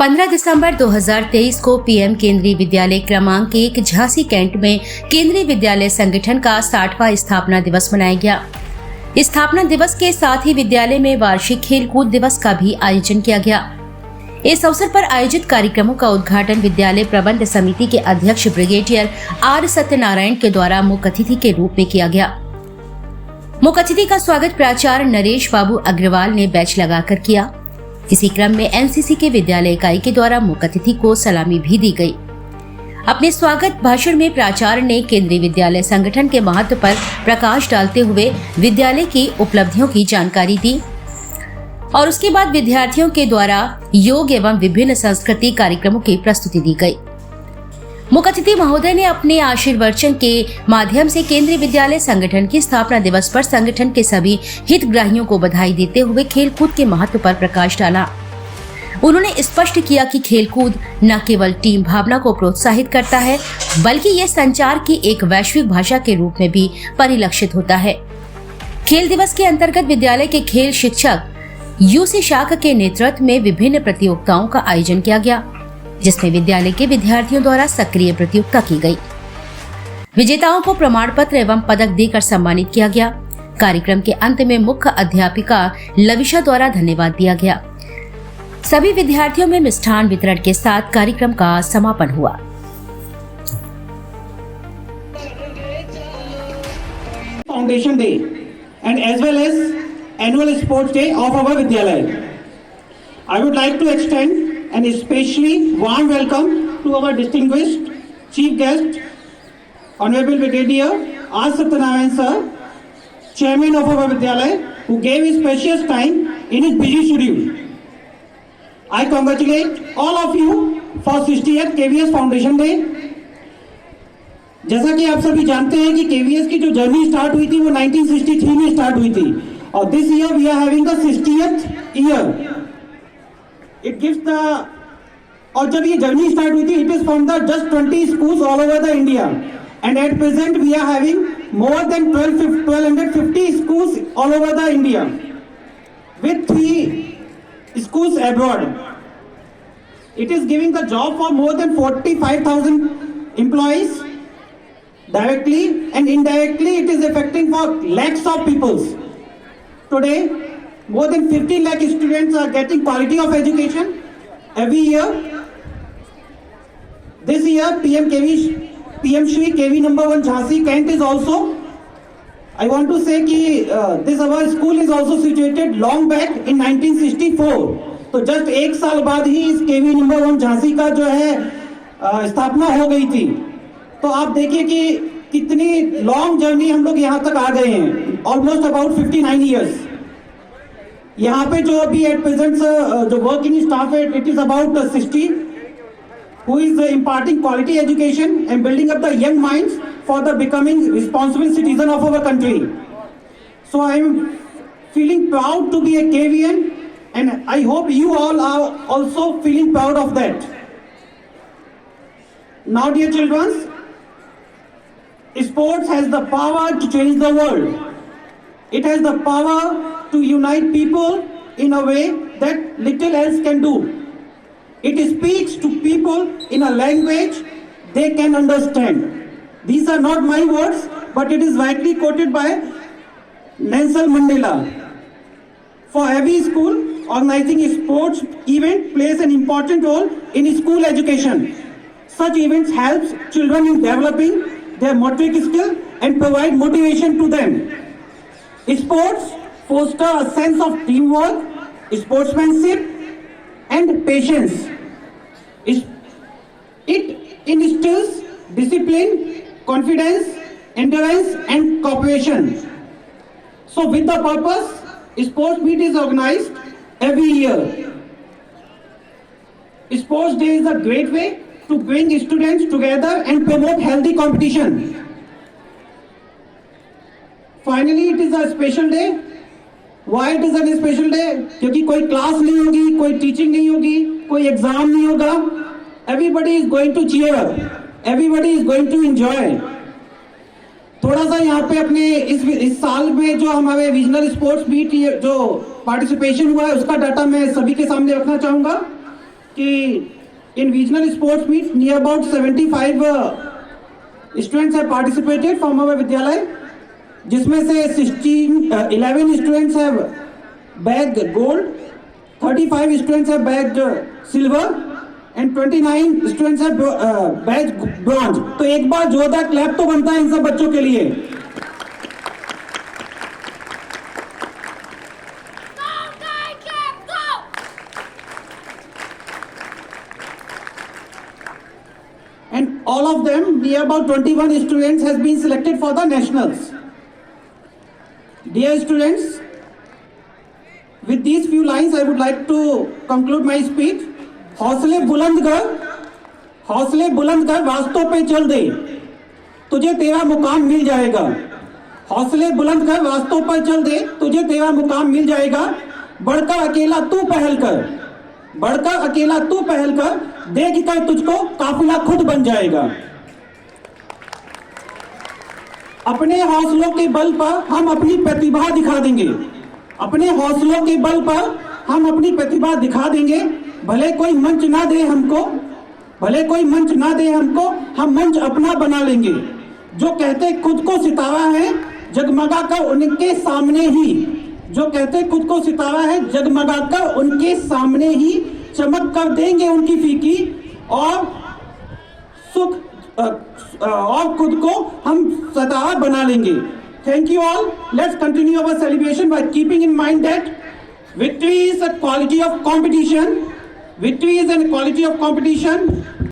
15 दिसंबर 2023 को पीएम केंद्रीय विद्यालय क्रमांक 1 झांसी कैंट में केंद्रीय विद्यालय संगठन का 60वां स्थापना दिवस मनाया गया। स्थापना दिवस के साथ ही विद्यालय में वार्षिक खेलकूद दिवस का भी आयोजन किया गया। इस अवसर पर आयोजित कार्यक्रमों का उद्घाटन विद्यालय प्रबंध समिति के अध्यक्ष ब्रिगेडियर आर सत्यनारायण के द्वारा मुख्य अतिथि के रूप में किया गया। मुख्य अतिथि का स्वागत प्राचार्य नरेश बाबू अग्रवाल ने बैच लगाकर किया। इसी क्रम में एनसीसी के विद्यालय इकाई के द्वारा मुख्य अतिथि को सलामी भी दी गई। अपने स्वागत भाषण में प्राचार्य ने केंद्रीय विद्यालय संगठन के महत्व पर प्रकाश डालते हुए विद्यालय की उपलब्धियों की जानकारी दी और उसके बाद विद्यार्थियों के द्वारा योग एवं विभिन्न सांस्कृतिक कार्यक्रमों की प्रस्तुति दी गई। मुख्य अतिथि महोदय ने अपने आशीर्वचन के माध्यम से केंद्रीय विद्यालय संगठन की स्थापना दिवस पर संगठन के सभी हितग्राहियों को बधाई देते हुए खेलकूद के महत्व पर प्रकाश डाला। उन्होंने स्पष्ट किया कि खेलकूद न केवल टीम भावना को प्रोत्साहित करता है, बल्कि ये संचार की एक वैश्विक भाषा के रूप में भी परिलक्षित होता है। खेल दिवस के अंतर्गत विद्यालय के खेल शिक्षक यूसी शाखा के नेतृत्व में विभिन्न प्रतियोगिताओं का आयोजन किया गया, जिसमें विद्यालय के विद्यार्थियों द्वारा सक्रिय प्रतियोगिता की गई। विजेताओं को प्रमाण पत्र एवं पदक देकर सम्मानित किया गया। कार्यक्रम के अंत में मुख्य अध्यापिका लविशा द्वारा धन्यवाद दिया गया। सभी विद्यार्थियों में मिष्ठान वितरण के साथ कार्यक्रम का समापन हुआ। Foundation day and as well as annual sports day of our Vidyalaya. I would like to extend an especially warm welcome to our distinguished chief guest, Honorable Brigadier R. Satyanarayan sir, Chairman of our Vidyalaya, who gave his precious time in his busy schedule. I congratulate all of you for 60th KVS Foundation Day. जैसा कि आप सभी जानते हैं कि KVS की जो journey start हुई थी वो 1963 में स्टार्ट हुई थी और this year we are having the 60th year. It gives the और जब ये जर्नी स्टार्ट हुई थी it is from the just 20 schools all over the India and at present we are having more than 1250 schools all over the India with 3 schools abroad. It is giving the job for more than 45,000 employees directly and indirectly. It is affecting for lakhs of people. Today, more than 50 lakh students are getting quality of education every year. This year, PM Shri KV number 1 Jhansi Kent is also. I want to say कि this our school is also situated long back in 1964. तो just एक साल बाद ही इस KV number 1 Jhansi का जो है स्थापना हो गई थी। तो आप देखिए कि कितनी लॉन्ग जर्नी हम लोग यहाँ तक आ गए हैं, ऑलमोस्ट अबाउट 59 ईयर्स। यहाँ पे जो अभी एट प्रेजेंट जो वर्किंग स्टाफ है it is about 60 who is imparting quality education and building up the young minds for the becoming responsible citizen of our country. So I am feeling proud to be a KVN and I hope you all are also feeling proud of that. Now dear children, sports has the power to change the world. It has the power to unite people in a way that little else can do. It speaks to people in a language they can understand. These are not my words, but it is widely quoted by Nelson Mandela. For every school, organizing a sports event plays an important role in school education. Such events help children in developing their motoric skill and provide motivation to them. Sports foster a sense of teamwork, sportsmanship, and patience. It instills discipline, confidence, endurance, and cooperation. So, with the purpose, sports meet is organized every year. Sports Day is a great way to bring students together and promote healthy competition. Finally, it is a special day. Why it is a special day? क्योंकि कोई class नहीं होगी, कोई teaching नहीं होगी, कोई exam नहीं होगा. Everybody is going to cheer up. Everybody is going to enjoy. थोड़ा सा यहाँ पे अपने इस साल में जो हमारे रीजनल स्पोर्ट्स मीट जो पार्टिसिपेशन हुआ है उसका डाटा मैं सभी के सामने रखना चाहूँगा। कि in regional sports meet near about 75 students have participated from our विद्यालय, जिसमें से 11 students have bagged gold, 35 students have bagged silver and 29 students have bagged bronze. तो एक बार जोरदार क्लैप तो बनता है इन सब बच्चों के लिए। And all of them, near about 21 students has been selected for the nationals. Dear students, with these few lines I would like to conclude my speech. हौसले बुलंद कर वास्तव पे चल दे, तुझे तेरा मुकाम मिल जाएगा। हौसले बुलंद कर वास्तव पर चल दे, तुझे तेरा मुकाम मिल जाएगा। बढ़कर अकेला तू पहल कर, देख कर तुझको काफिला खुद बन जाएगा। अपने हौसलों के बल पर हम अपनी प्रतिभा दिखा देंगे। अपने हौसलों के बल पर हम अपनी प्रतिभा दिखा देंगे। भले कोई मंच ना दे हमको, हम मंच अपना बना लेंगे। जो कहते खुद को सितारा है, जगमगा कर उनके सामने ही चमक कर देंगे उनकी फीकी, और खुद को हम सितारा बना लेंगे। Thank you all. Let's continue our celebration by keeping in mind that victory is a quality of competition.